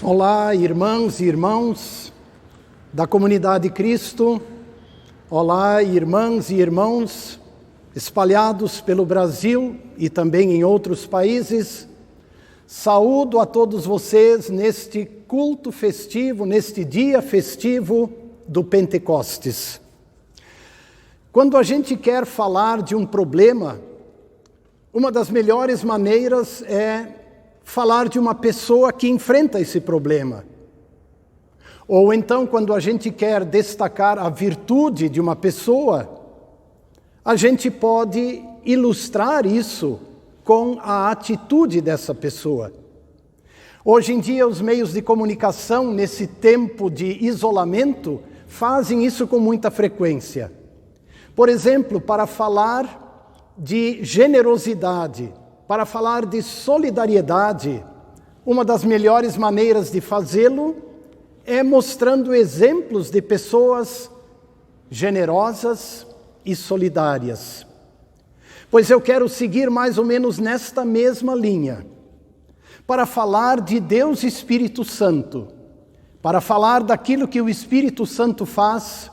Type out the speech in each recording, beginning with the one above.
Olá, irmãs e irmãos da comunidade Cristo. Olá, irmãs e irmãos espalhados pelo Brasil e também em outros países. Saúdo a todos vocês neste culto festivo, neste dia festivo do Pentecostes. Quando a gente quer falar de um problema, uma das melhores maneiras é falar de uma pessoa que enfrenta esse problema. Ou então, quando a gente quer destacar a virtude de uma pessoa, a gente pode ilustrar isso com a atitude dessa pessoa. Hoje em dia, os meios de comunicação, nesse tempo de isolamento, fazem isso com muita frequência. Por exemplo, para falar de generosidade, para falar de solidariedade, uma das melhores maneiras de fazê-lo é mostrando exemplos de pessoas generosas e solidárias. Pois eu quero seguir mais ou menos nesta mesma linha, para falar de Deus Espírito Santo, para falar daquilo que o Espírito Santo faz.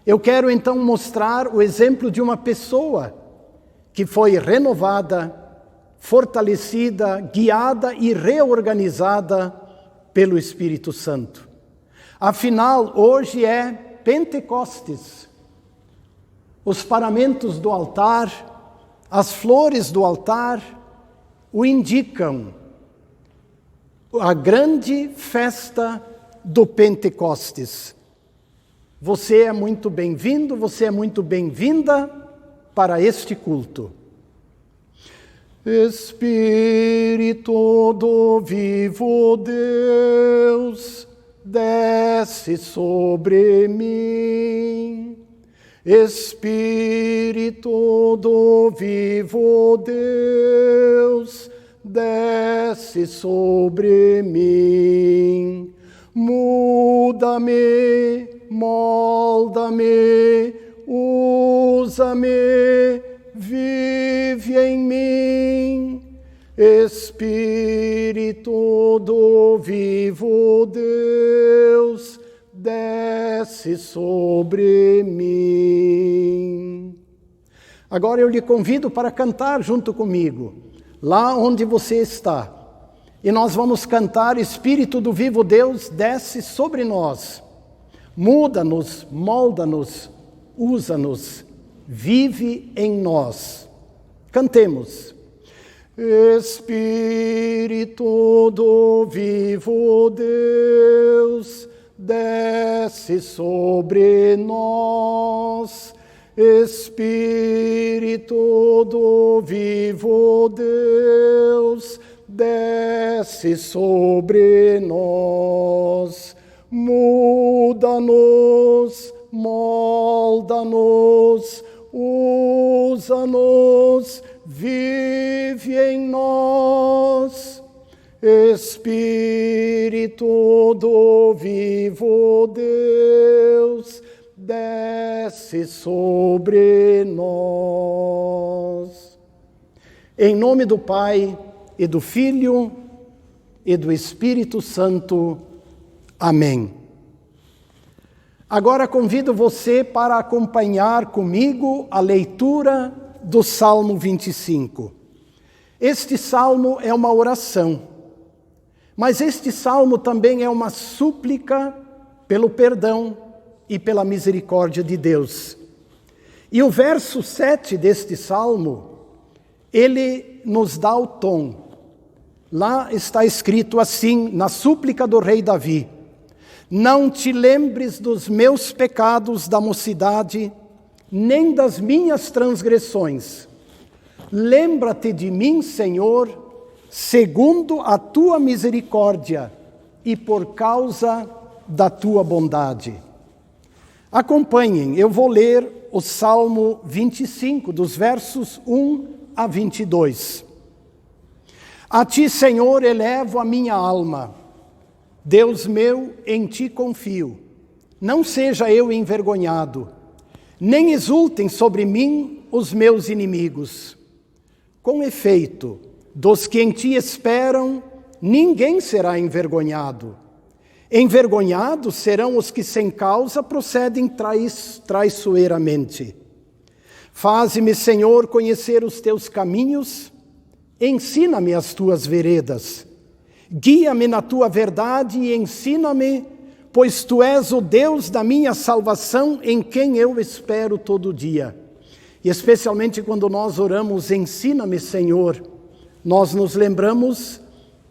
Eu quero então mostrar o exemplo de uma pessoa que foi renovada, fortalecida, guiada e reorganizada pelo Espírito Santo. Afinal, hoje é Pentecostes. Os paramentos do altar, as flores do altar, o indicam. A grande festa do Pentecostes. Você é muito bem-vindo, você é muito bem-vinda para este culto. Espírito do vivo Deus, desce sobre mim. Espírito do vivo Deus, desce sobre mim. Muda-me, molda-me, usa-me, vive em mim. Espírito do vivo Deus, desce sobre mim. Agora eu lhe convido para cantar junto comigo, lá onde você está. E nós vamos cantar: Espírito do vivo Deus, desce sobre nós. Muda-nos, molda-nos, usa-nos, vive em nós. Cantemos. Espírito do vivo Deus, desce sobre nós. Espírito do vivo Deus, desce sobre nós. Muda-nos, molda-nos, usa-nos, vive em nós. Espírito do vivo Deus, desce sobre nós. Em nome do Pai, e do Filho, e do Espírito Santo. Amém. Agora convido você para acompanhar comigo a leitura do Salmo 25. Este salmo é uma oração, mas este salmo também é uma súplica pelo perdão e pela misericórdia de Deus. E o verso 7 deste salmo, ele nos dá o tom. Lá está escrito assim, na súplica do rei Davi: não te lembres dos meus pecados da mocidade, nem das minhas transgressões. Lembra-te de mim, Senhor, segundo a tua misericórdia e por causa da tua bondade. Acompanhem, eu vou ler o Salmo 25, dos versos 1 a 22. A ti, Senhor, elevo a minha alma. Deus meu, em ti confio. Não seja eu envergonhado, nem exultem sobre mim os meus inimigos. Com efeito, dos que em ti esperam, ninguém será envergonhado. Envergonhados serão os que sem causa procedem traiçoeiramente. Faze-me, Senhor, conhecer os teus caminhos, ensina-me as tuas veredas. Guia-me na tua verdade e ensina-me, pois tu és o Deus da minha salvação, em quem eu espero todo dia. E especialmente quando nós oramos, ensina-me, Senhor, nós nos lembramos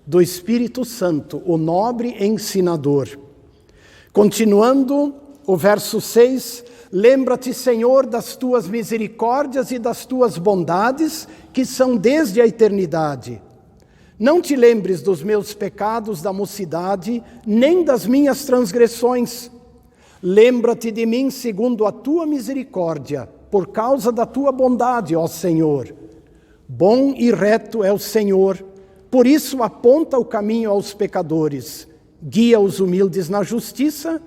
do Espírito Santo, o nobre ensinador. Continuando, o verso 6, lembra-te, Senhor, das tuas misericórdias e das tuas bondades, que são desde a eternidade. Não te lembres dos meus pecados da mocidade, nem das minhas transgressões. Lembra-te de mim segundo a tua misericórdia, por causa da tua bondade, ó Senhor. Bom e reto é o Senhor, por isso aponta o caminho aos pecadores, guia os humildes na justiça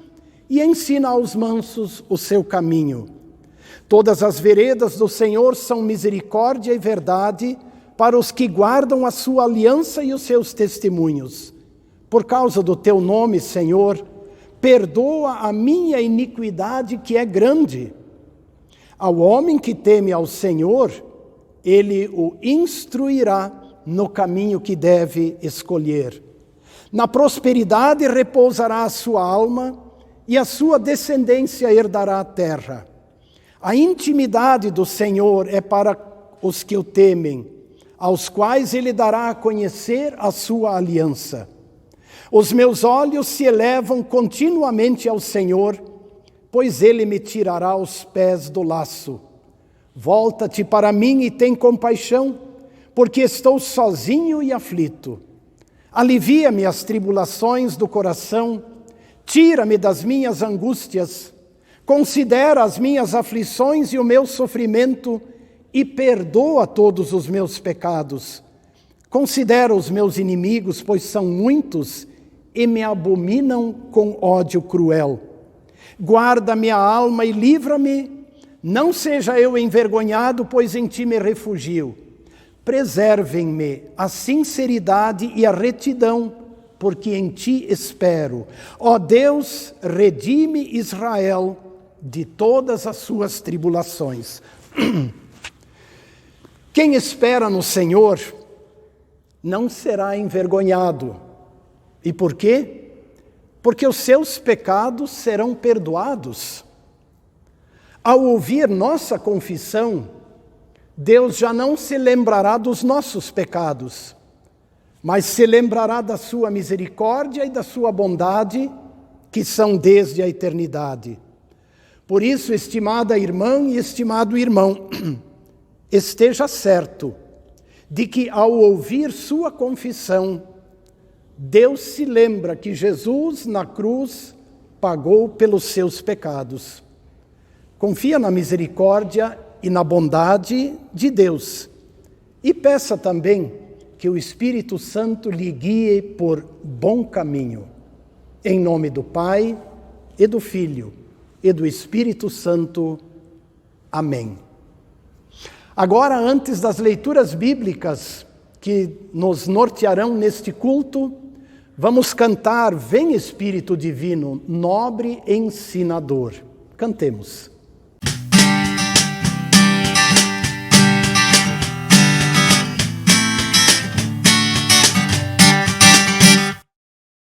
e ensina aos mansos o seu caminho. Todas as veredas do Senhor são misericórdia e verdade para os que guardam a sua aliança e os seus testemunhos. Por causa do teu nome, Senhor, perdoa a minha iniquidade que é grande. Ao homem que teme ao Senhor, ele o instruirá no caminho que deve escolher. Na prosperidade repousará a sua alma e a sua descendência herdará a terra. A intimidade do Senhor é para os que o temem, aos quais ele dará a conhecer a sua aliança. Os meus olhos se elevam continuamente ao Senhor, pois ele me tirará os pés do laço. Volta-te para mim e tem compaixão, porque estou sozinho e aflito. Alivia-me as tribulações do coração, tira-me das minhas angústias, considera as minhas aflições e o meu sofrimento e perdoa todos os meus pecados. Considera os meus inimigos, pois são muitos e me abominam com ódio cruel. Guarda minha alma e livra-me, não seja eu envergonhado, pois em ti me refugio. Preservem-me a sinceridade e a retidão, porque em ti espero. Ó Deus, redime Israel de todas as suas tribulações. Quem espera no Senhor não será envergonhado. E por quê? Porque os seus pecados serão perdoados. Ao ouvir nossa confissão, Deus já não se lembrará dos nossos pecados, mas se lembrará da sua misericórdia e da sua bondade, que são desde a eternidade. Por isso, estimada irmã e estimado irmão, esteja certo de que ao ouvir sua confissão, Deus se lembra que Jesus na cruz pagou pelos seus pecados. Confia na misericórdia e na bondade de Deus. E peça também que o Espírito Santo lhe guie por bom caminho. Em nome do Pai, e do Filho, e do Espírito Santo. Amém. Agora, antes das leituras bíblicas que nos nortearão neste culto, vamos cantar Vem Espírito Divino, nobre ensinador. Cantemos.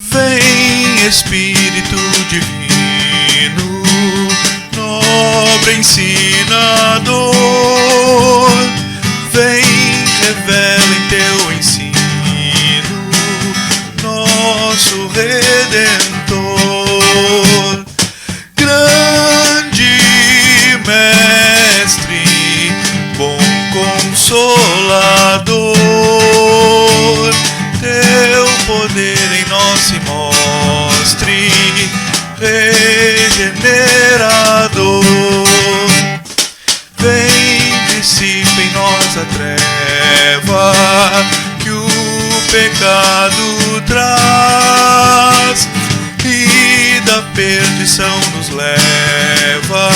Vem Espírito Divino, nobre ensinador, vem, revela em teu ensino, nosso Redentor. Grande Mestre, bom Consolador, teu poder em nós se mostre, regenerador. Vem, dissipa em nós a treva que o pecado traz e da perdição nos leva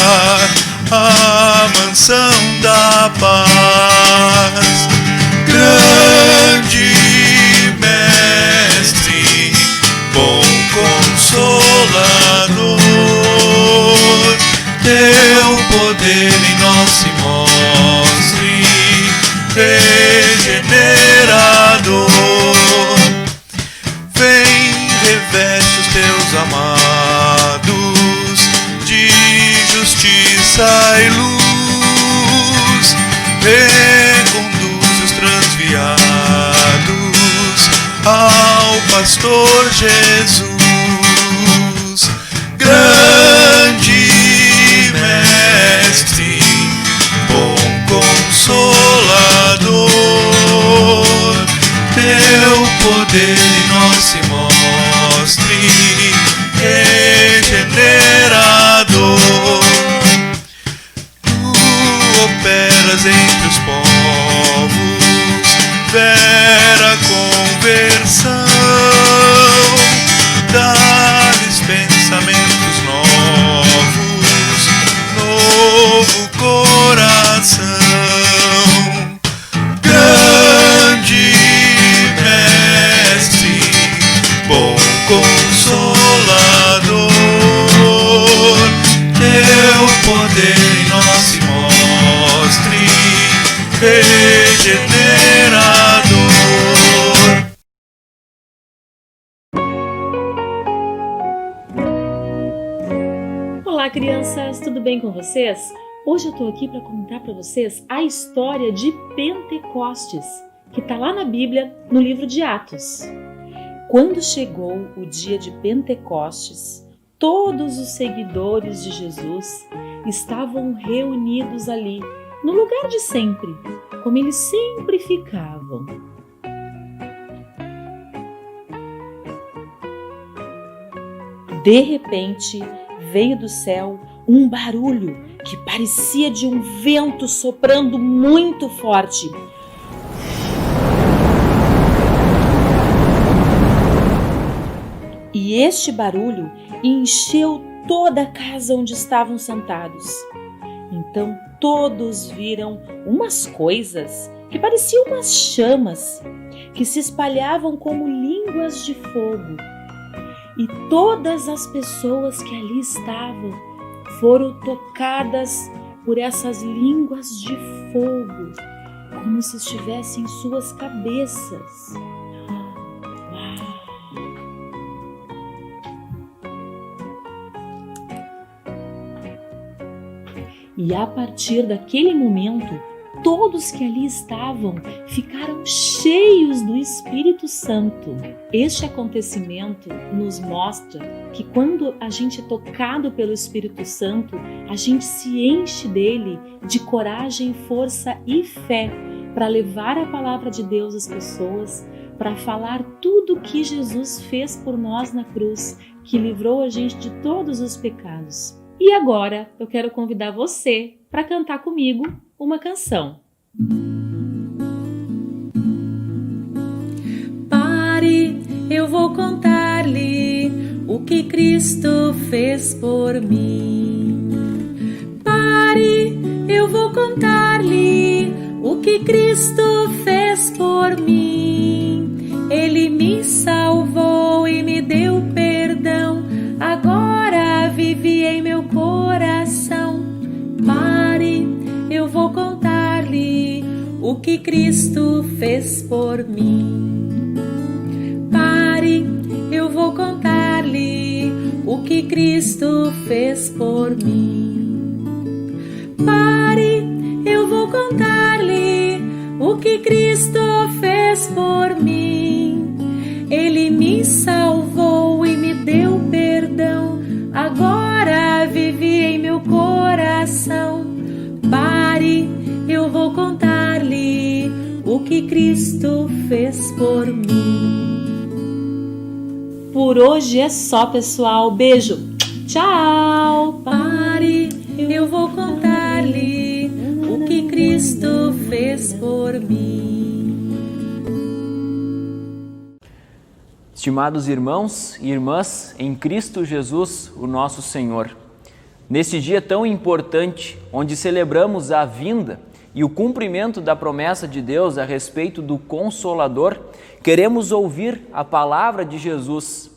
à mansão da paz. Grande Mestre, pastor Jesus, grande mestre, bom consolador, teu poder em nós se mostre, regenerador. Tu operas entre os povos, vera conversão, dá-lhes pensamentos novos, novo coração. Grande mestre, bom consolador, teu poder em nós se mostre, regenerador. Olá, crianças, tudo bem com vocês? Hoje eu tô aqui para contar para vocês a história de Pentecostes, que tá lá na Bíblia, no livro de Atos. Quando chegou o dia de Pentecostes, todos os seguidores de Jesus estavam reunidos ali, no lugar de sempre, como eles sempre ficavam. De repente, veio do céu um barulho que parecia de um vento soprando muito forte. E este barulho encheu toda a casa onde estavam sentados. Então todos viram umas coisas que pareciam umas chamas, que se espalhavam como línguas de fogo. E todas as pessoas que ali estavam foram tocadas por essas línguas de fogo, como se estivessem em suas cabeças. E a partir daquele momento, todos que ali estavam ficaram cheios do Espírito Santo. Este acontecimento nos mostra que quando a gente é tocado pelo Espírito Santo, a gente se enche dele de coragem, força e fé para levar a palavra de Deus às pessoas, para falar tudo o que Jesus fez por nós na cruz, que livrou a gente de todos os pecados. E agora eu quero convidar você para cantar comigo uma canção. Pare, eu vou contar-lhe o que Cristo fez por mim. Pare, eu vou contar-lhe o que Cristo fez por mim. Ele me salvou e me deu perdão, agora vive em meu coração. Pare, eu vou contar-lhe o que Cristo fez por mim. Pare, eu vou contar-lhe o que Cristo fez por mim. Pare, eu vou contar-lhe o que Cristo fez por mim. Ele me salvou e me deu perdão, agora vive em meu coração. Pare, eu vou contar-lhe o que Cristo fez por mim. Por hoje é só, pessoal. Beijo. Tchau. Pare, eu vou contar-lhe o que Cristo fez por mim. Estimados irmãos e irmãs em Cristo Jesus, o nosso Senhor, neste dia tão importante, onde celebramos a vinda e o cumprimento da promessa de Deus a respeito do Consolador, queremos ouvir a palavra de Jesus,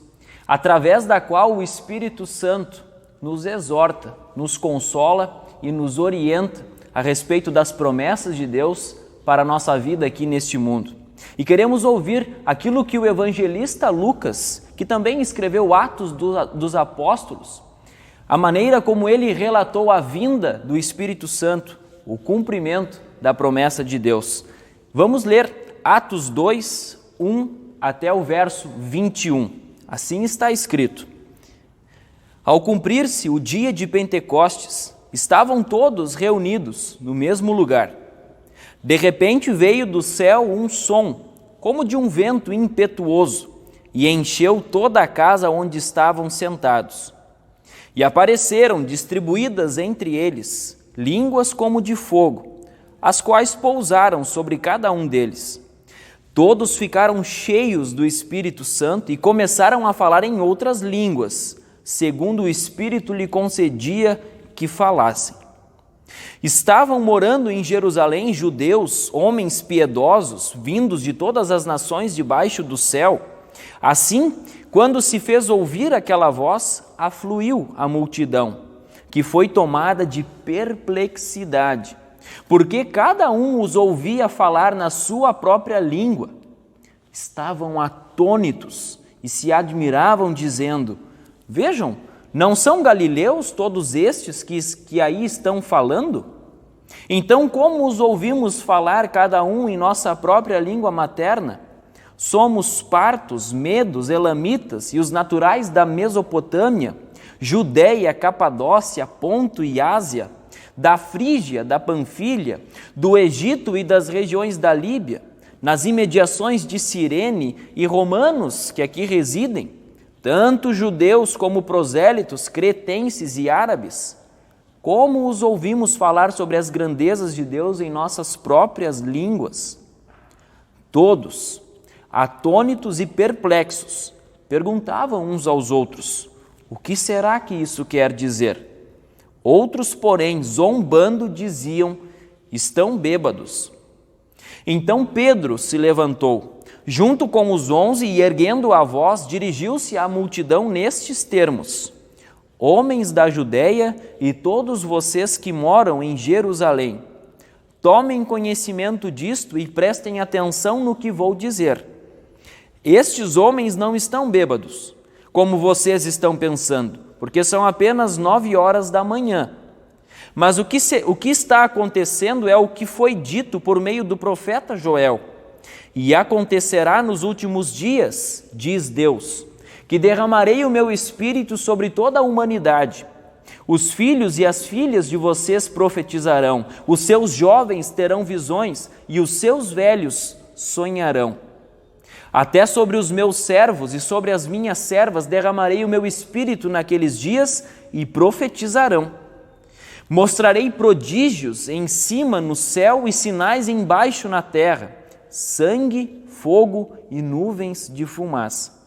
através da qual o Espírito Santo nos exorta, nos consola e nos orienta a respeito das promessas de Deus para a nossa vida aqui neste mundo. E queremos ouvir aquilo que o evangelista Lucas, que também escreveu Atos dos Apóstolos, a maneira como ele relatou a vinda do Espírito Santo, o cumprimento da promessa de Deus. Vamos ler Atos 2, 1 até o verso 21. Assim está escrito: Ao cumprir-se o dia de Pentecostes, estavam todos reunidos no mesmo lugar. De repente veio do céu um som, como de um vento impetuoso, e encheu toda a casa onde estavam sentados. E apareceram distribuídas entre eles línguas como de fogo, as quais pousaram sobre cada um deles. Todos ficaram cheios do Espírito Santo e começaram a falar em outras línguas, segundo o Espírito lhe concedia que falassem. Estavam morando em Jerusalém judeus, homens piedosos, vindos de todas as nações debaixo do céu. Assim, quando se fez ouvir aquela voz, afluiu a multidão, que foi tomada de perplexidade, porque cada um os ouvia falar na sua própria língua. Estavam atônitos e se admiravam, dizendo: Vejam, não são galileus todos estes que aí estão falando? Então, como os ouvimos falar cada um em nossa própria língua materna? Somos partos, medos, elamitas e os naturais da Mesopotâmia, Judéia, Capadócia, Ponto e Ásia, da Frígia, da Panfilha, do Egito e das regiões da Líbia, nas imediações de Cirene e romanos que aqui residem, tanto judeus como prosélitos, cretenses e árabes. Como os ouvimos falar sobre as grandezas de Deus em nossas próprias línguas? Todos, atônitos e perplexos, perguntavam uns aos outros: o que será que isso quer dizer? Outros, porém, zombando, diziam: estão bêbados. Então Pedro se levantou, junto com os 11, e erguendo a voz, dirigiu-se à multidão nestes termos: Homens da Judéia e todos vocês que moram em Jerusalém, tomem conhecimento disto e prestem atenção no que vou dizer. Estes homens não estão bêbados, como vocês estão pensando, porque são apenas 9 horas da manhã. Mas o que está acontecendo é o que foi dito por meio do profeta Joel. E acontecerá nos últimos dias, diz Deus, que derramarei o meu espírito sobre toda a humanidade. Os filhos e as filhas de vocês profetizarão, os seus jovens terão visões e os seus velhos sonharão. Até sobre os meus servos e sobre as minhas servas derramarei o meu espírito naqueles dias e profetizarão. Mostrarei prodígios em cima no céu e sinais embaixo na terra, sangue, fogo e nuvens de fumaça.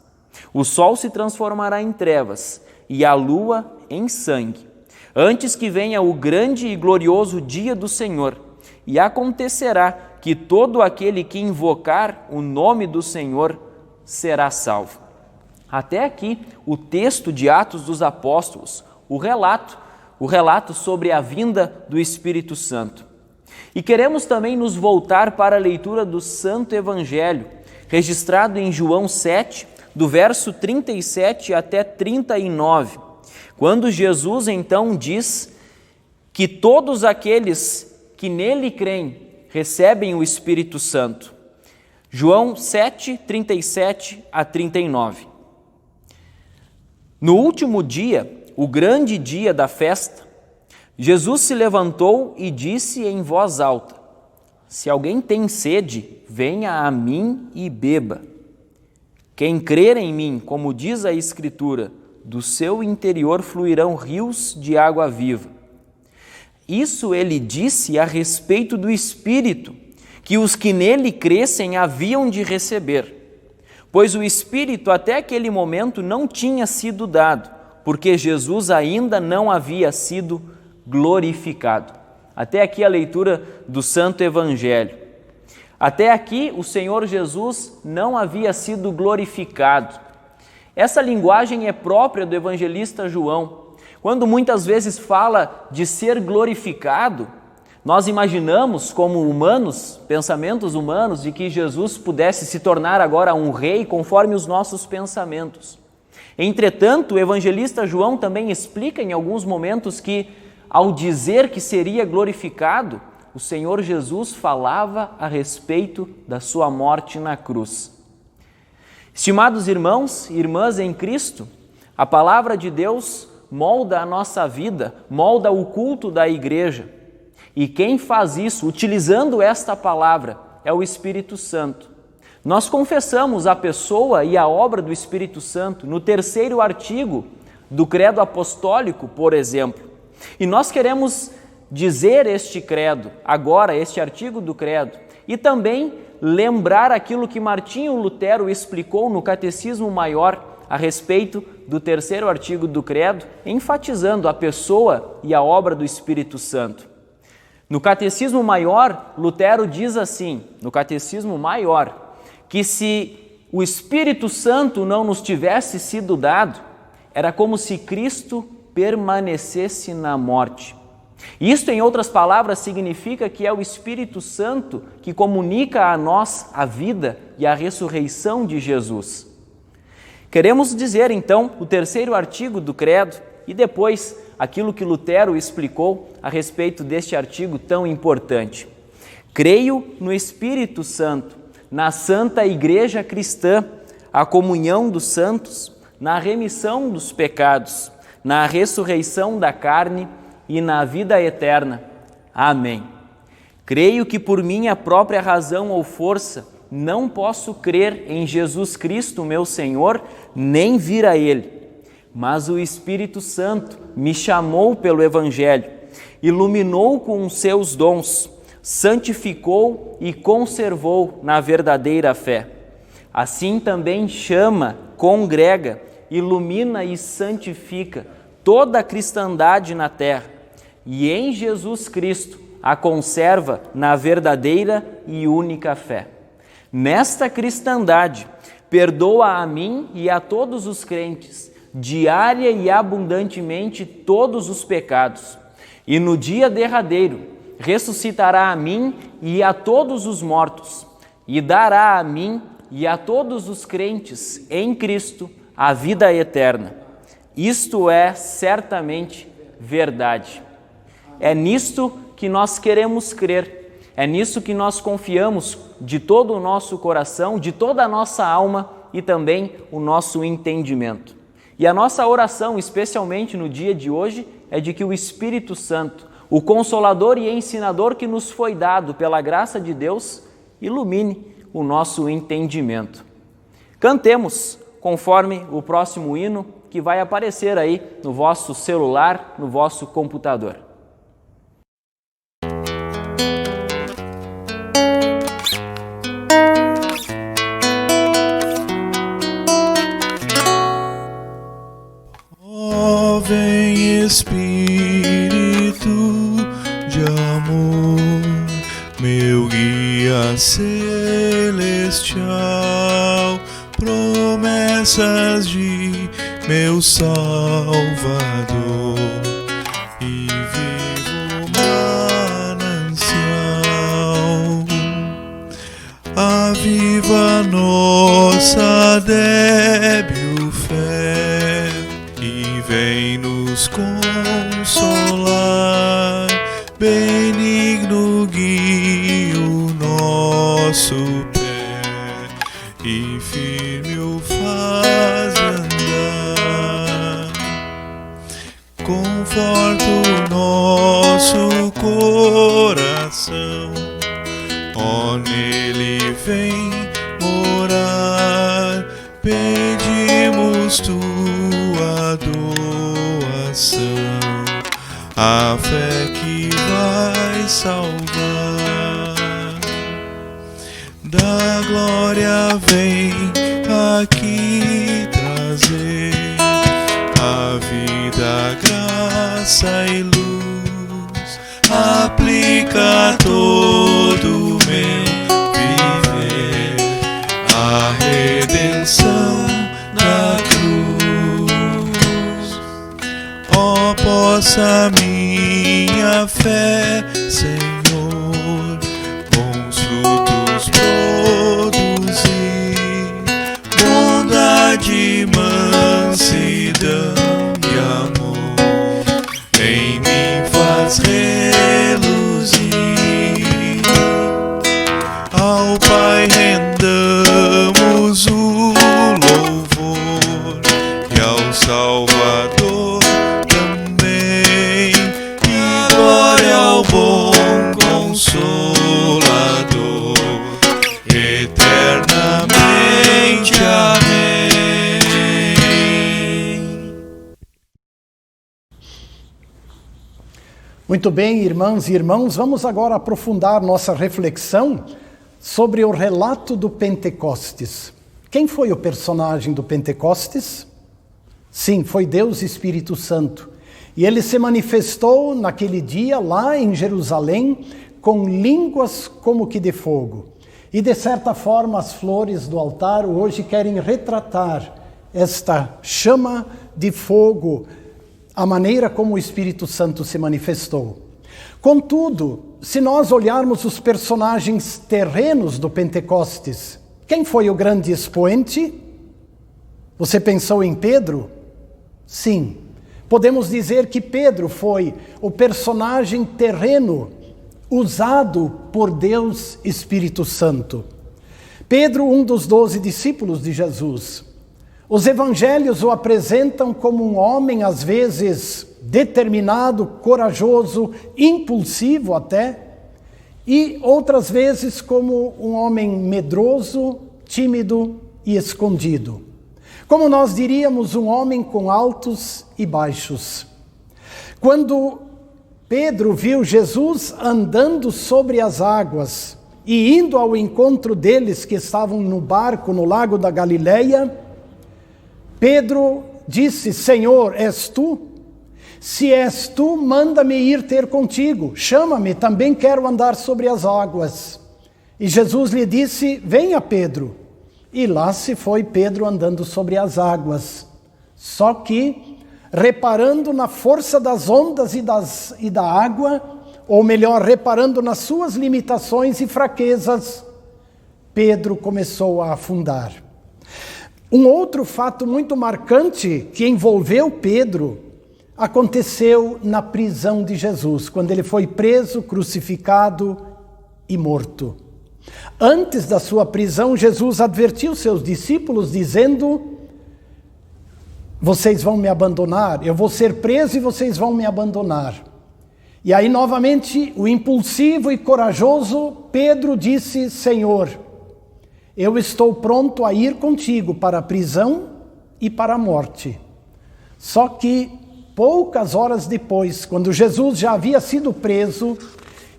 O sol se transformará em trevas e a lua em sangue, antes que venha o grande e glorioso dia do Senhor. E acontecerá que todo aquele que invocar o nome do Senhor será salvo. Até aqui o texto de Atos dos Apóstolos, o relato sobre a vinda do Espírito Santo. E queremos também nos voltar para a leitura do Santo Evangelho, registrado em João 7, do verso 37 até 39, quando Jesus então diz que todos aqueles que nele creem recebem o Espírito Santo. João 7, 37 a 39. No último dia, o grande dia da festa, Jesus se levantou e disse em voz alta: Se alguém tem sede, venha a mim e beba. Quem crer em mim, como diz a Escritura, do seu interior fluirão rios de água viva. Isso ele disse a respeito do Espírito, que os que nele crescem haviam de receber. Pois o Espírito até aquele momento não tinha sido dado, porque Jesus ainda não havia sido glorificado. Até aqui a leitura do Santo Evangelho. Até aqui o Senhor Jesus não havia sido glorificado. Essa linguagem é própria do evangelista João. Quando muitas vezes fala de ser glorificado, nós imaginamos como humanos, pensamentos humanos, de que Jesus pudesse se tornar agora um rei conforme os nossos pensamentos. Entretanto, o evangelista João também explica em alguns momentos que, ao dizer que seria glorificado, o Senhor Jesus falava a respeito da sua morte na cruz. Estimados irmãos e irmãs em Cristo, a palavra de Deus molda a nossa vida, molda o culto da igreja. E quem faz isso, utilizando esta palavra, é o Espírito Santo. Nós confessamos a pessoa e a obra do Espírito Santo no 3º artigo do Credo Apostólico, por exemplo. E nós queremos dizer este credo, agora este artigo do credo, e também lembrar aquilo que Martinho Lutero explicou no Catecismo Maior a respeito do 3º artigo do credo, enfatizando a pessoa e a obra do Espírito Santo. No Catecismo Maior, Lutero diz assim, no Catecismo Maior, que se o Espírito Santo não nos tivesse sido dado, era como se Cristo permanecesse na morte. Isto, em outras palavras, significa que é o Espírito Santo que comunica a nós a vida e a ressurreição de Jesus. Queremos dizer, então, o 3º artigo do credo e depois aquilo que Lutero explicou a respeito deste artigo tão importante. Creio no Espírito Santo, na Santa Igreja Cristã, a comunhão dos santos, na remissão dos pecados, na ressurreição da carne e na vida eterna. Amém. Creio que por minha própria razão ou força não posso crer em Jesus Cristo, meu Senhor, nem vir a Ele. Mas o Espírito Santo me chamou pelo Evangelho, iluminou com os seus dons, santificou e conservou na verdadeira fé. Assim também chama, congrega, ilumina e santifica toda a cristandade na terra e em Jesus Cristo a conserva na verdadeira e única fé. Nesta cristandade, perdoa a mim e a todos os crentes, diária e abundantemente todos os pecados, e no dia derradeiro ressuscitará a mim e a todos os mortos, e dará a mim e a todos os crentes em Cristo a vida eterna. Isto é certamente verdade. É nisto que nós queremos crer, é nisso que nós confiamos de todo o nosso coração, de toda a nossa alma e também o nosso entendimento. E a nossa oração, especialmente no dia de hoje, é de que o Espírito Santo, o Consolador e Ensinador que nos foi dado pela graça de Deus, ilumine o nosso entendimento. Cantemos conforme o próximo hino que vai aparecer aí no vosso celular, no vosso computador. Ó, vem Espírito de amor, meu guia celestial, promessas de meu Salvador e vivo manancial. Aviva nossa débil fé e vem nos consolar, benigno guia o nosso pé e firme o faz andar. Conforta o nosso coração, ó, nele vem morar, pedimos tua doação, a fé que vai salvar. Da glória vem aqui trazer a vida, graça e luz, aplica todo meu viver a redenção da cruz. Ó, possa minha fé, Senhor, bons frutos produzir, bondade, mansidão e amor, em mim faz reluzir. Ao Pai rendamos o Muito bem, irmãs e irmãos, vamos agora aprofundar nossa reflexão sobre o relato do Pentecostes. Quem foi o personagem do Pentecostes? Sim, foi Deus Espírito Santo. E ele se manifestou naquele dia lá em Jerusalém com línguas como que de fogo. E de certa forma as flores do altar hoje querem retratar esta chama de fogo, a maneira como o Espírito Santo se manifestou. Contudo, se nós olharmos os personagens terrenos do Pentecostes, quem foi o grande expoente? Você pensou em Pedro? Sim. Podemos dizer que Pedro foi o personagem terreno usado por Deus Espírito Santo. Pedro, um dos 12 discípulos de Jesus. Os evangelhos o apresentam como um homem, às vezes, determinado, corajoso, impulsivo até, e outras vezes como um homem medroso, tímido e escondido. Como nós diríamos, um homem com altos e baixos. Quando Pedro viu Jesus andando sobre as águas e indo ao encontro deles que estavam no barco no lago da Galileia, Pedro disse: Senhor, és tu? Se és tu, manda-me ir ter contigo. Chama-me, também quero andar sobre as águas. E Jesus lhe disse: venha, Pedro. E lá se foi Pedro andando sobre as águas. Só que, reparando na força das ondas e da água, ou melhor, reparando nas suas limitações e fraquezas, Pedro começou a afundar. Um outro fato muito marcante que envolveu Pedro aconteceu na prisão de Jesus, quando ele foi preso, crucificado e morto. Antes da sua prisão, Jesus advertiu seus discípulos dizendo: vocês vão me abandonar, eu vou ser preso e vocês vão me abandonar. E aí novamente o impulsivo e corajoso Pedro disse: Senhor, eu estou pronto a ir contigo para a prisão e para a morte. Só que poucas horas depois, quando Jesus já havia sido preso,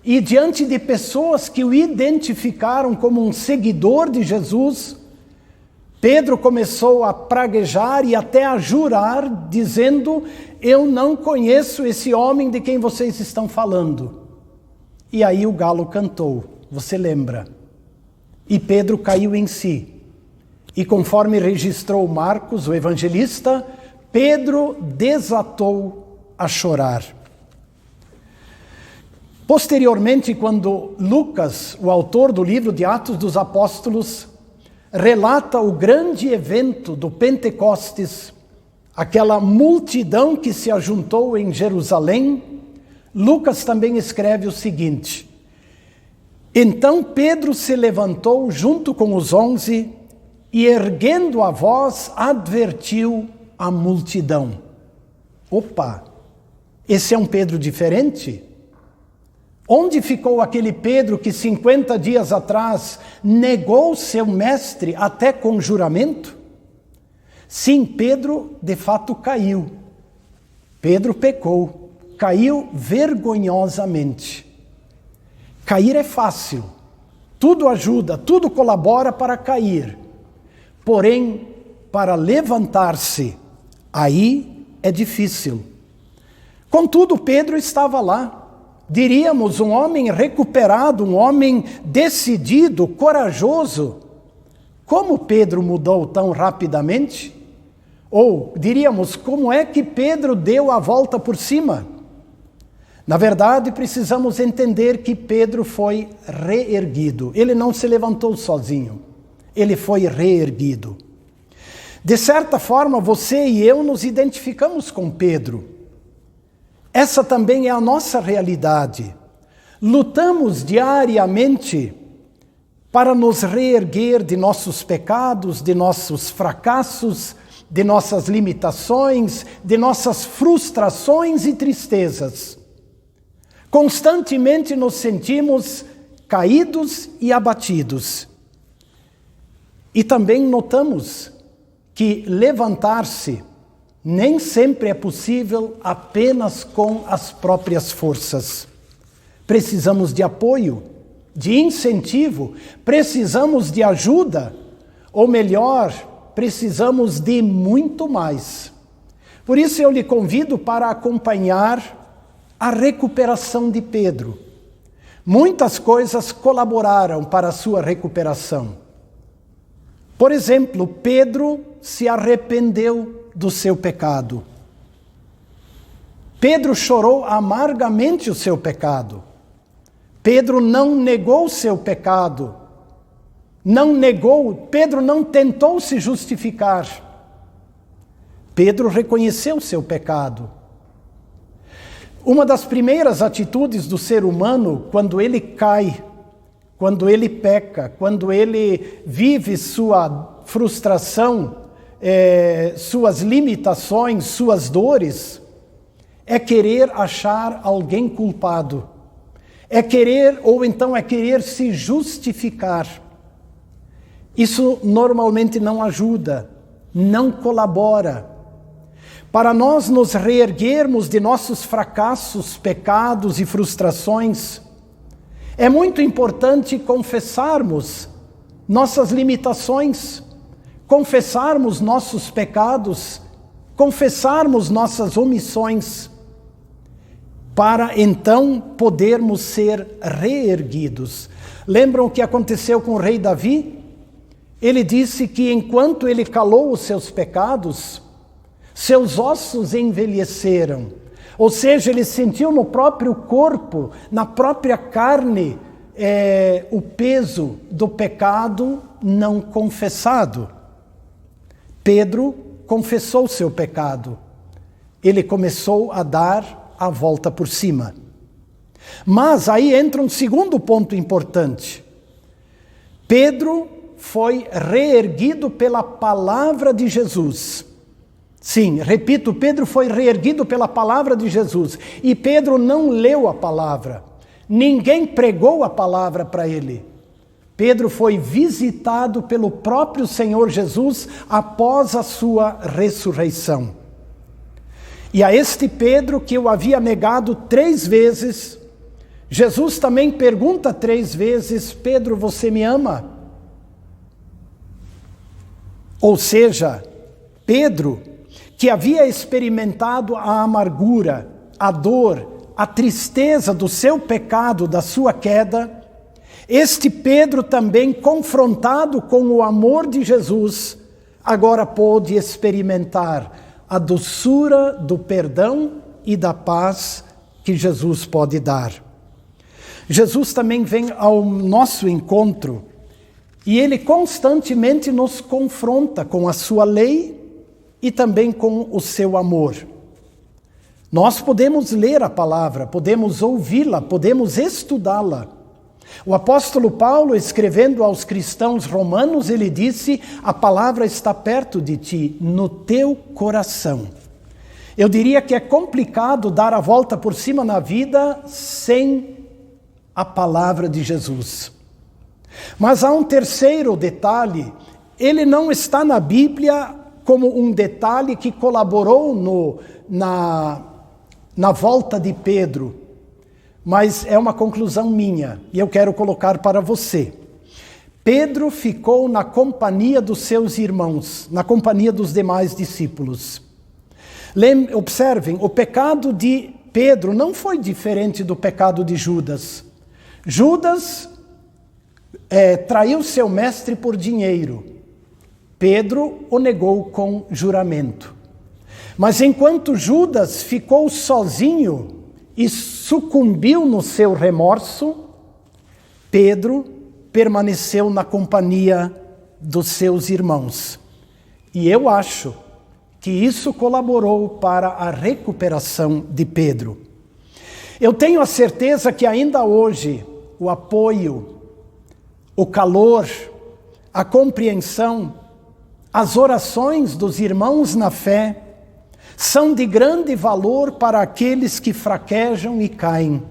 e diante de pessoas que o identificaram como um seguidor de Jesus, Pedro começou a praguejar e até a jurar, dizendo: eu não conheço esse homem de quem vocês estão falando. E aí o galo cantou, você lembra? E Pedro caiu em si. E conforme registrou Marcos, o evangelista, Pedro desatou a chorar. Posteriormente, quando Lucas, o autor do livro de Atos dos Apóstolos, relata o grande evento do Pentecostes, aquela multidão que se ajuntou em Jerusalém, Lucas também escreve o seguinte: então Pedro se levantou junto com os 11 e, erguendo a voz, advertiu a multidão. Opa, esse é um Pedro diferente? Onde ficou aquele Pedro que 50 dias atrás negou seu mestre até com juramento? Sim, Pedro de fato caiu. Pedro pecou, caiu vergonhosamente. Cair é fácil, tudo ajuda, tudo colabora para cair. Porém, para levantar-se, aí é difícil. Contudo, Pedro estava lá. Diríamos, um homem recuperado, um homem decidido, corajoso. Como Pedro mudou tão rapidamente? Ou, diríamos, como é que Pedro deu a volta por cima? Na verdade, precisamos entender que Pedro foi reerguido. Ele não se levantou sozinho. Ele foi reerguido. De certa forma, você e eu nos identificamos com Pedro. Essa também é a nossa realidade. Lutamos diariamente para nos reerguer de nossos pecados, de nossos fracassos, de nossas limitações, de nossas frustrações e tristezas. Constantemente nos sentimos caídos e abatidos. E também notamos que levantar-se nem sempre é possível apenas com as próprias forças. Precisamos de apoio, de incentivo, precisamos de ajuda, ou melhor, precisamos de muito mais. Por isso eu lhe convido para acompanhar a recuperação de Pedro. Muitas coisas colaboraram para a sua recuperação. Por exemplo, Pedro se arrependeu do seu pecado. Pedro chorou amargamente o seu pecado. Pedro não negou o seu pecado. Pedro não tentou se justificar. Pedro reconheceu o seu pecado. Uma das primeiras atitudes do ser humano, quando ele cai, quando ele peca, quando ele vive sua frustração, suas limitações, suas dores, é querer achar alguém culpado. É querer se justificar. Isso normalmente não ajuda, não colabora. Para nós nos reerguermos de nossos fracassos, pecados e frustrações, é muito importante confessarmos nossas limitações, confessarmos nossos pecados, confessarmos nossas omissões, para então podermos ser reerguidos. Lembram o que aconteceu com o rei Davi? Ele disse que enquanto ele calou os seus pecados, seus ossos envelheceram. Ou seja, ele sentiu no próprio corpo, na própria carne, o peso do pecado não confessado. Pedro confessou seu pecado. Ele começou a dar a volta por cima. Mas aí entra um segundo ponto importante. Pedro foi reerguido pela palavra de Jesus. Sim, repito, Pedro foi reerguido pela palavra de Jesus. E Pedro não leu a palavra. Ninguém pregou a palavra para ele. Pedro foi visitado pelo próprio Senhor Jesus após a sua ressurreição. E a este Pedro, que o havia negado 3 vezes, Jesus também pergunta 3 vezes: Pedro, você me ama? Ou seja, Pedro, que havia experimentado a amargura, a dor, a tristeza do seu pecado, da sua queda, este Pedro também, confrontado com o amor de Jesus, agora pôde experimentar a doçura do perdão e da paz que Jesus pode dar. Jesus também vem ao nosso encontro e ele constantemente nos confronta com a sua lei e também com o seu amor. Nós podemos ler a palavra, podemos ouvi-la, podemos estudá-la. O apóstolo Paulo, escrevendo aos cristãos romanos, ele disse: a palavra está perto de ti, no teu coração. Eu diria que é complicado dar a volta por cima na vida sem a palavra de Jesus. Mas há um terceiro detalhe, ele não está na Bíblia como um detalhe que colaborou na volta de Pedro, mas é uma conclusão minha e eu quero colocar para você. Pedro ficou na companhia dos seus irmãos, na companhia dos demais discípulos. Observem, o pecado de Pedro não foi diferente do pecado de Judas. Judas traiu seu mestre por dinheiro. Pedro o negou com juramento. Mas enquanto Judas ficou sozinho e sucumbiu no seu remorso, Pedro permaneceu na companhia dos seus irmãos. E eu acho que isso colaborou para a recuperação de Pedro. Eu tenho a certeza que ainda hoje o apoio, o calor, a compreensão, as orações dos irmãos na fé são de grande valor para aqueles que fraquejam e caem.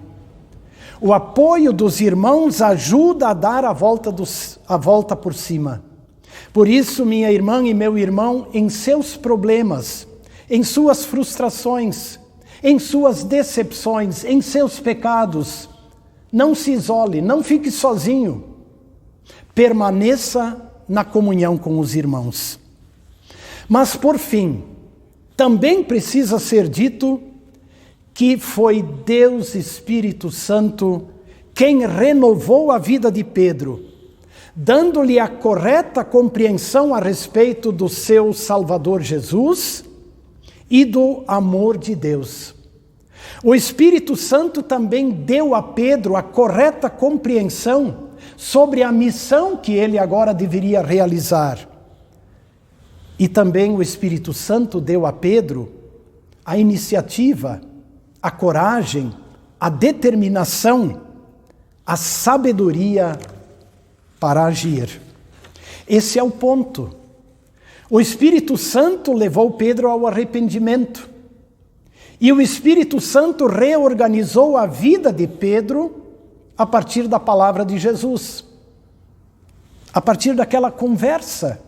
O apoio dos irmãos ajuda a dar a volta por cima. Por isso, minha irmã e meu irmão, em seus problemas, em suas frustrações, em suas decepções, em seus pecados. Não se isole, não fique sozinho. Permaneça na comunhão com os irmãos. Mas, por fim, também precisa ser dito que foi Deus Espírito Santo quem renovou a vida de Pedro, dando-lhe a correta compreensão a respeito do seu Salvador Jesus e do amor de Deus. O Espírito Santo também deu a Pedro a correta compreensão sobre a missão que ele agora deveria realizar. E também o Espírito Santo deu a Pedro a iniciativa, a coragem, a determinação, a sabedoria para agir. Esse é o ponto. O Espírito Santo levou Pedro ao arrependimento. E o Espírito Santo reorganizou a vida de Pedro a partir da palavra de Jesus. A partir daquela conversa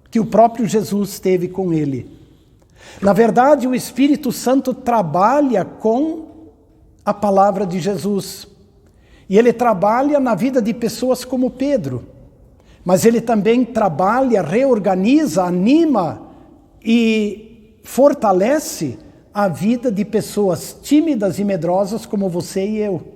que o próprio Jesus teve com ele. Na verdade, o Espírito Santo trabalha com a palavra de Jesus. E ele trabalha na vida de pessoas como Pedro. Mas ele também trabalha, reorganiza, anima e fortalece a vida de pessoas tímidas e medrosas como você e eu.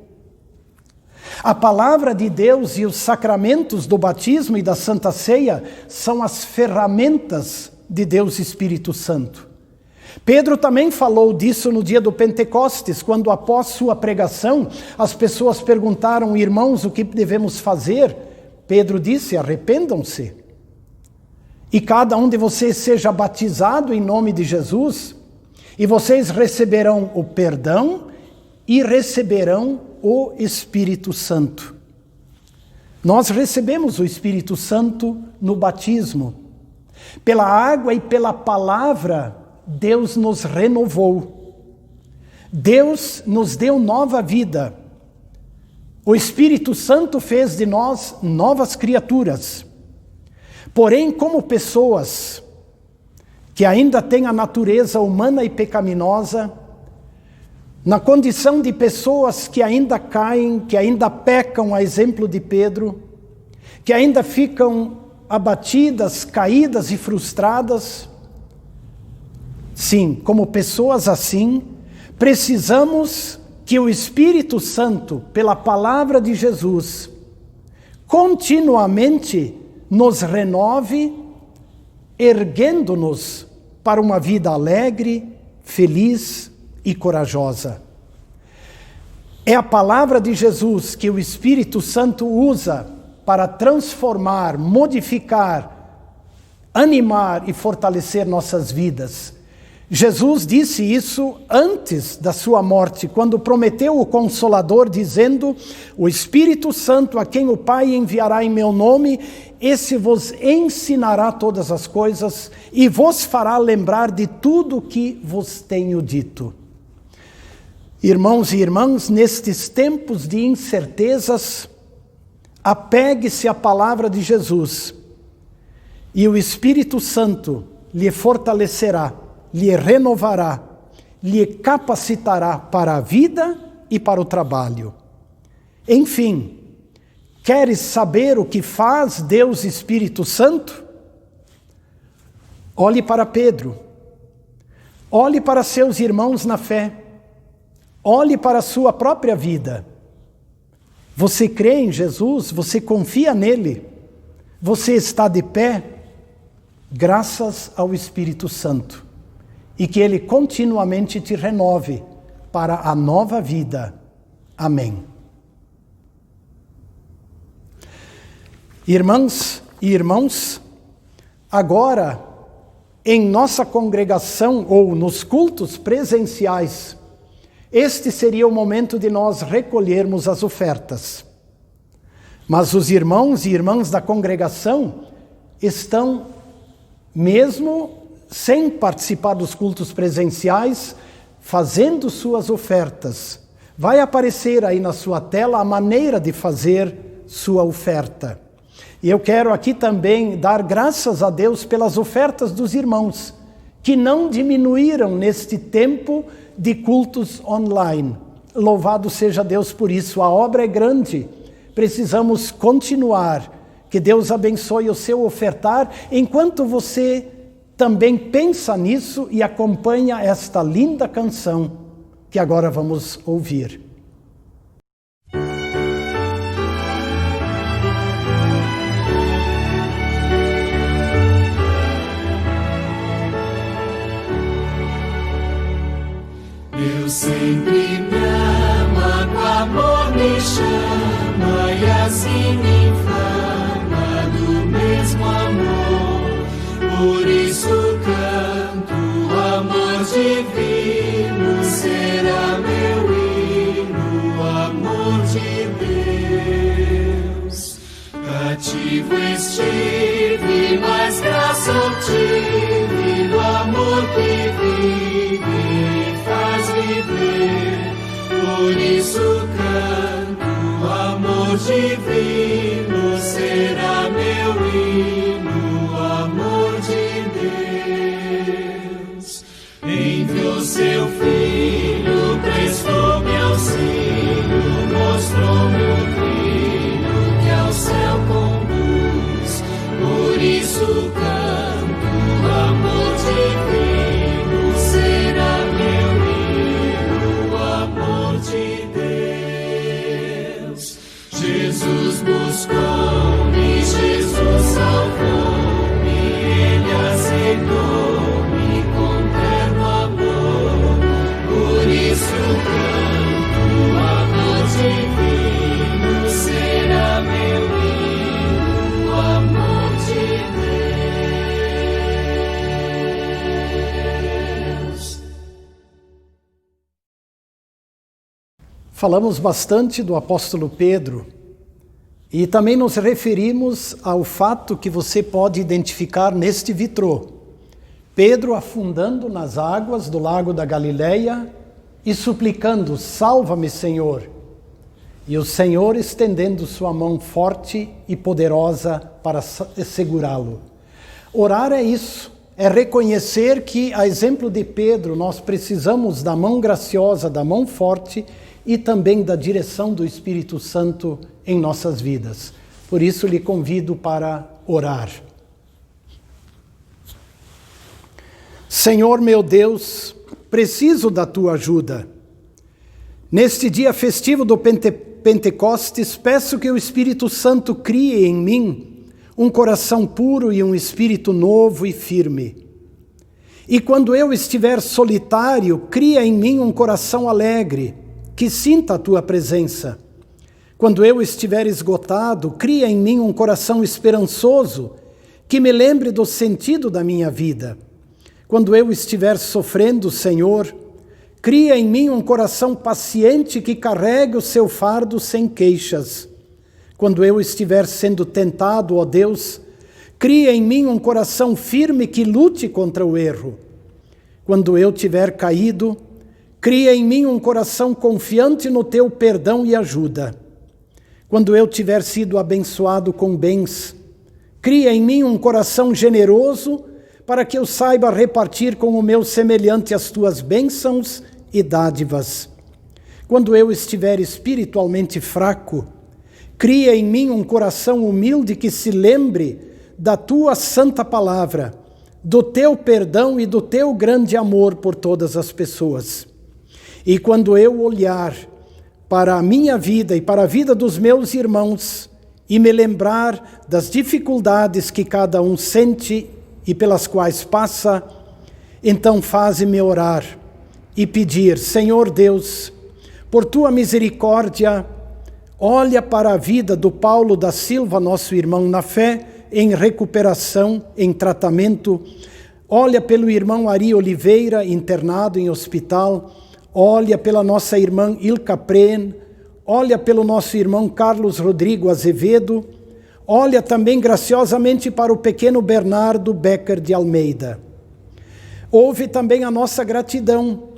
A palavra de Deus e os sacramentos do batismo e da Santa Ceia são as ferramentas de Deus Espírito Santo. Pedro também falou disso no dia do Pentecostes, quando após sua pregação, as pessoas perguntaram: irmãos, o que devemos fazer? Pedro disse: arrependam-se. E cada um de vocês seja batizado em nome de Jesus, e vocês receberão o perdão e receberão o Espírito Santo. Nós recebemos o Espírito Santo no batismo. Pela água e pela palavra, Deus nos renovou. Deus nos deu nova vida. O Espírito Santo fez de nós novas criaturas. Porém, como pessoas que ainda têm a natureza humana e pecaminosa, na condição de pessoas que ainda caem, que ainda pecam, a exemplo de Pedro, que ainda ficam abatidas, caídas e frustradas, sim, como pessoas assim, precisamos que o Espírito Santo, pela palavra de Jesus, continuamente nos renove, erguendo-nos para uma vida alegre, feliz e corajosa. É a palavra de Jesus que o Espírito Santo usa para transformar, modificar, animar e fortalecer nossas vidas. Jesus disse isso antes da sua morte, quando prometeu o Consolador, dizendo: o Espírito Santo, a quem o Pai enviará em meu nome, esse vos ensinará todas as coisas e vos fará lembrar de tudo o que vos tenho dito. Irmãos e irmãs, nestes tempos de incertezas, apegue-se à palavra de Jesus e o Espírito Santo lhe fortalecerá, lhe renovará, lhe capacitará para a vida e para o trabalho. Enfim, queres saber o que faz Deus Espírito Santo? Olhe para Pedro, olhe para seus irmãos na fé, olhe para a sua própria vida. Você crê em Jesus? Você confia nele? Você está de pé? Graças ao Espírito Santo. E que ele continuamente te renove para a nova vida. Amém. Irmãs e irmãos, agora, em nossa congregação ou nos cultos presenciais, este seria o momento de nós recolhermos as ofertas. Mas os irmãos e irmãs da congregação estão, mesmo sem participar dos cultos presenciais, fazendo suas ofertas. Vai aparecer aí na sua tela a maneira de fazer sua oferta. E eu quero aqui também dar graças a Deus pelas ofertas dos irmãos que não diminuíram neste tempo de cultos online. Louvado seja Deus por isso. A obra é grande, precisamos continuar. Que Deus abençoe o seu ofertar, enquanto você também pensa nisso e acompanha esta linda canção que agora vamos ouvir. Deus sempre me ama, com amor me chama e assim me inflama do mesmo amor. Por isso canto, amor divino será meu hino, amor de Deus. Cativo estive, mas graça obtive do amor que vive. Por isso canto, amor divino será meu hino, amor de Deus. Enviou seu Filho, prestou-me auxílio, mostrou-me o trilho que ao céu conduz. Por isso canto, amor divino será meu de Deus. Jesus buscou-me, Jesus salvou-me, Ele aceitou-me com terno amor. Por isso canto, amor divino será meu hino, amor de Deus. Falamos bastante do apóstolo Pedro e também nos referimos ao fato que você pode identificar neste vitrô. Pedro afundando nas águas do lago da Galileia e suplicando: salva-me, Senhor. E o Senhor estendendo sua mão forte e poderosa para segurá-lo. Orar é isso, é reconhecer que, a exemplo de Pedro, nós precisamos da mão graciosa, da mão forte e também da direção do Espírito Santo em nossas vidas. Por isso lhe convido para orar. Senhor meu Deus, preciso da tua ajuda. Neste dia festivo do Pentecostes, peço que o Espírito Santo crie em mim um coração puro e um espírito novo e firme. E quando eu estiver solitário, cria em mim um coração alegre, que sinta a tua presença. Quando eu estiver esgotado, cria em mim um coração esperançoso, que me lembre do sentido da minha vida. Quando eu estiver sofrendo, Senhor, cria em mim um coração paciente que carregue o seu fardo sem queixas. Quando eu estiver sendo tentado, ó Deus, cria em mim um coração firme que lute contra o erro. Quando eu tiver caído, cria em mim um coração confiante no teu perdão e ajuda. Quando eu tiver sido abençoado com bens, cria em mim um coração generoso para que eu saiba repartir com o meu semelhante as tuas bênçãos e dádivas. Quando eu estiver espiritualmente fraco, cria em mim um coração humilde que se lembre da tua santa palavra, do teu perdão e do teu grande amor por todas as pessoas. E quando eu olhar para a minha vida e para a vida dos meus irmãos e me lembrar das dificuldades que cada um sente e pelas quais passa, então faze-me orar e pedir: Senhor Deus, por tua misericórdia, olha para a vida do Paulo da Silva, nosso irmão na fé, em recuperação, em tratamento. Olha pelo irmão Ari Oliveira, internado em hospital. Olha pela nossa irmã Ilka Pren, olha pelo nosso irmão Carlos Rodrigo Azevedo, olha também graciosamente para o pequeno Bernardo Becker de Almeida. Ouve também a nossa gratidão,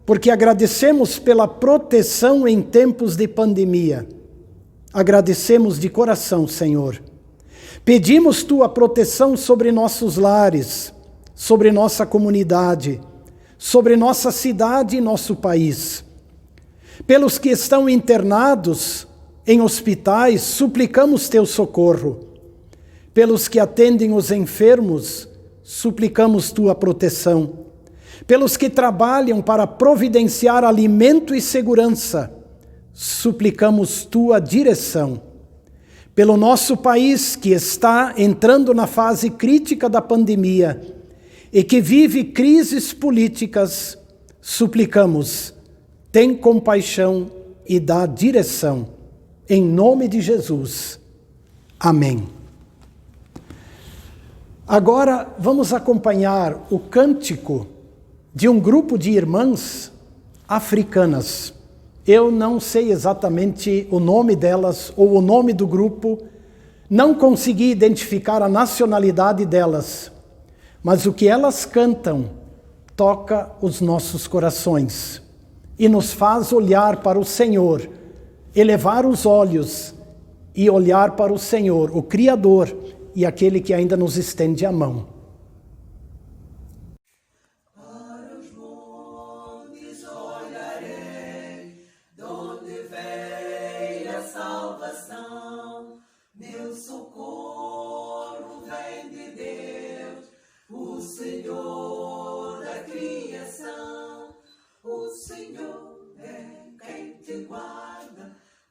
porque agradecemos pela proteção em tempos de pandemia. Agradecemos de coração, Senhor. Pedimos tua proteção sobre nossos lares, sobre nossa comunidade, sobre nossa cidade e nosso país. Pelos que estão internados em hospitais, suplicamos teu socorro. Pelos que atendem os enfermos, suplicamos tua proteção. Pelos que trabalham para providenciar alimento e segurança, suplicamos tua direção. Pelo nosso país, que está entrando na fase crítica da pandemia e que vive crises políticas, suplicamos, tem compaixão e dá direção. Em nome de Jesus. Amém. Agora vamos acompanhar o cântico de um grupo de irmãs africanas. Eu não sei exatamente o nome delas ou o nome do grupo, não consegui identificar a nacionalidade delas, mas o que elas cantam toca os nossos corações e nos faz olhar para o Senhor, elevar os olhos e olhar para o Senhor, o Criador e aquele que ainda nos estende a mão.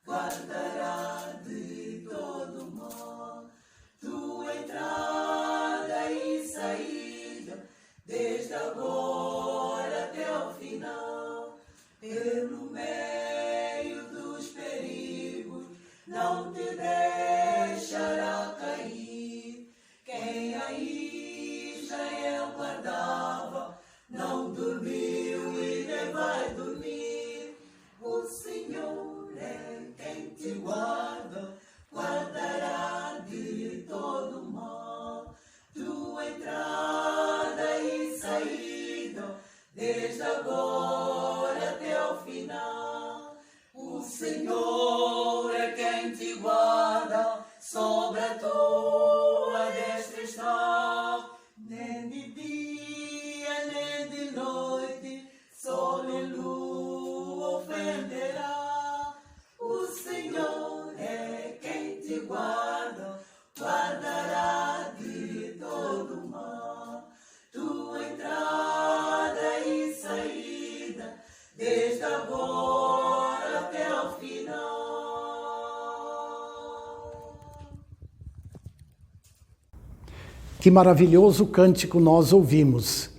Guardará de todo mal, tua entrada e saída, desde agora até o final. Pelo meio dos perigos, não te deixará cair. Quem a Israel guardava, não dormiu e nem vai dormir. O Senhor é quem te guarda, guardará de todo mal, tua entrada e saída, desde agora até o final. O Senhor é quem te guarda, sobre a tua destra está, nem de dia nem de noite, sol e lua ofenderá. O Senhor é quem te guarda, guardará de todo mal, tua entrada e saída, desde agora até o final. Que maravilhoso cântico nós ouvimos.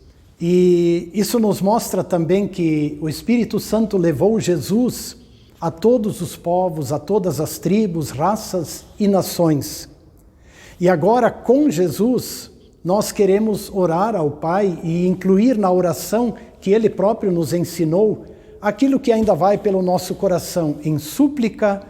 E isso nos mostra também que o Espírito Santo levou Jesus a todos os povos, a todas as tribos, raças e nações. E agora, com Jesus, nós queremos orar ao Pai e incluir na oração que Ele próprio nos ensinou aquilo que ainda vai pelo nosso coração, em súplica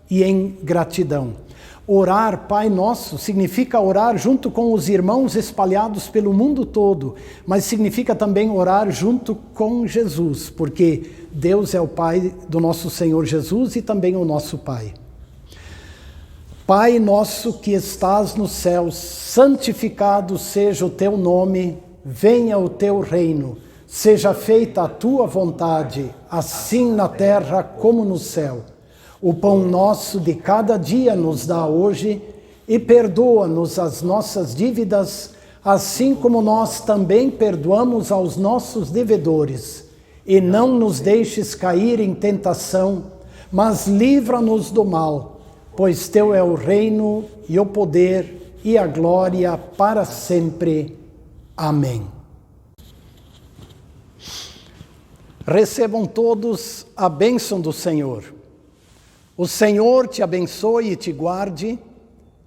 e em gratidão. Orar, Pai Nosso, significa orar junto com os irmãos espalhados pelo mundo todo, mas significa também orar junto com Jesus, porque Deus é o Pai do nosso Senhor Jesus e também o nosso Pai. Pai nosso que estás nos céus, santificado seja o teu nome, venha o teu reino, seja feita a tua vontade, assim na terra como no céu. O pão nosso de cada dia nos dá hoje e perdoa-nos as nossas dívidas, assim como nós também perdoamos aos nossos devedores. E não nos deixes cair em tentação, mas livra-nos do mal, pois teu é o reino e o poder e a glória para sempre. Amém. Recebam todos a bênção do Senhor. O Senhor te abençoe e te guarde.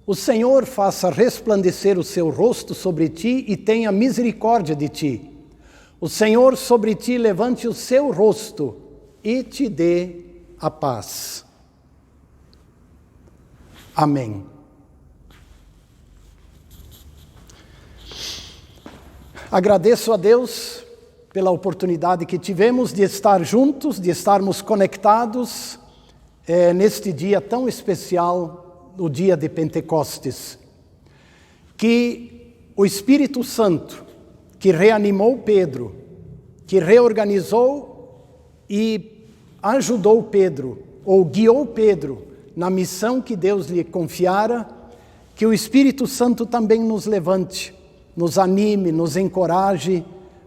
O Senhor faça resplandecer o seu rosto sobre ti e tenha misericórdia de ti. O Senhor sobre ti levante o seu rosto e te dê a paz. Amém. Agradeço a Deus pela oportunidade que tivemos de estar juntos, de estarmos conectados neste dia tão especial, o dia de Pentecostes. Que o Espírito Santo, que que reanimou Pedro, que reorganizou e ajudou Pedro, ou guiou Pedro na missão que Deus lhe confiara, que o Espírito Santo também nos levante, nos anime, nos encoraje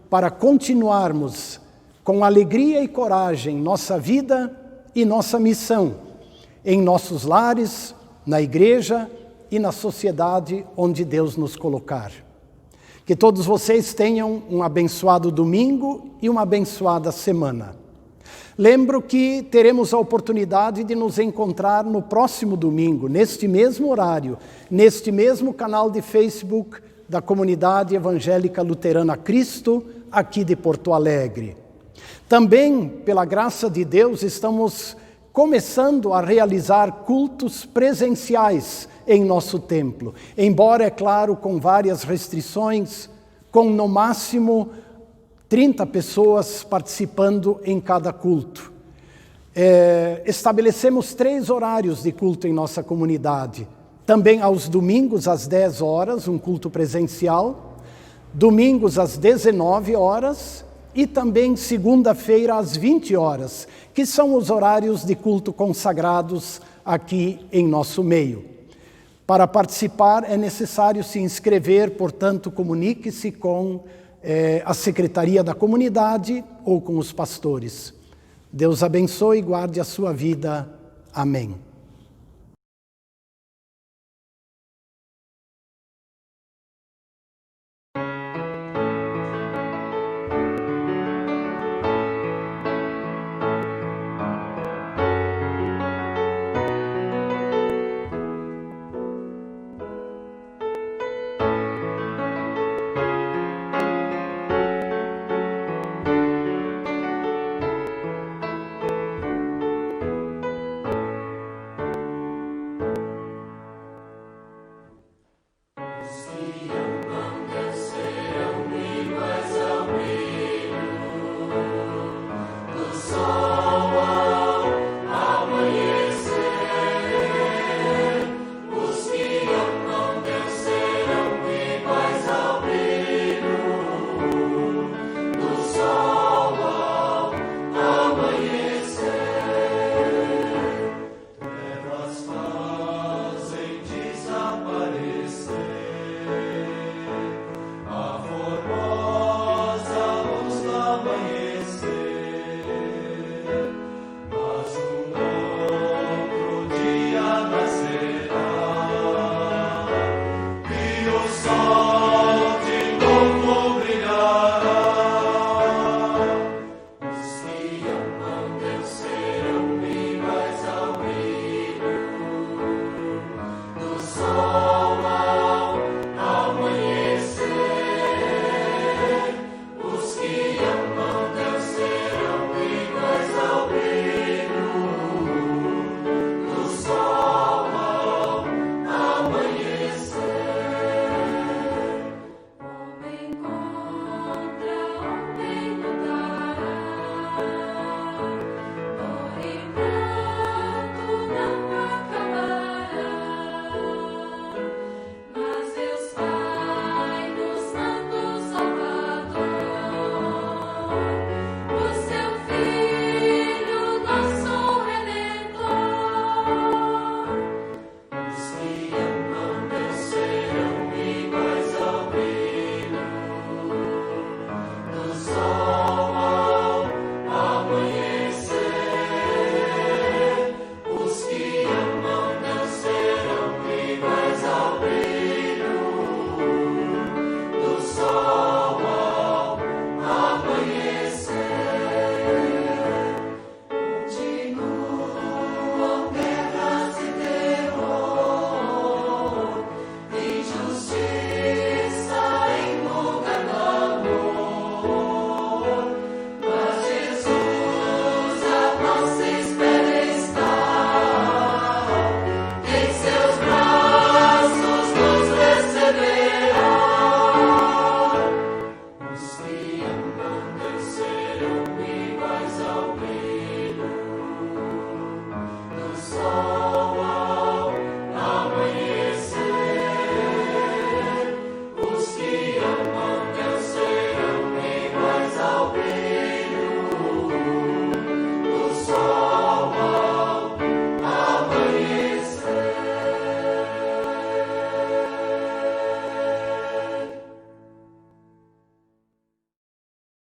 para continuarmos com alegria e coragem nossa vida e nossa missão em nossos lares, na igreja e na sociedade onde Deus nos colocar. Que todos vocês tenham um abençoado domingo e uma abençoada semana. Lembro que teremos a oportunidade de nos encontrar no próximo domingo, neste mesmo horário, neste mesmo canal de Facebook da Comunidade Evangélica Luterana Cristo, aqui de Porto Alegre. Também, pela graça de Deus, estamos começando a realizar cultos presenciais em nosso templo, embora, é claro, com várias restrições, com no máximo 30 pessoas participando em cada culto. Estabelecemos 3 horários de culto em nossa comunidade. Também aos domingos às 10 horas, um culto presencial. Domingos às 19 horas e também segunda-feira às 20 horas, que são os horários de culto consagrados aqui em nosso meio. Para participar é necessário se inscrever, portanto, comunique-se com a Secretaria da Comunidade ou com os pastores. Deus abençoe e guarde a sua vida. Amém.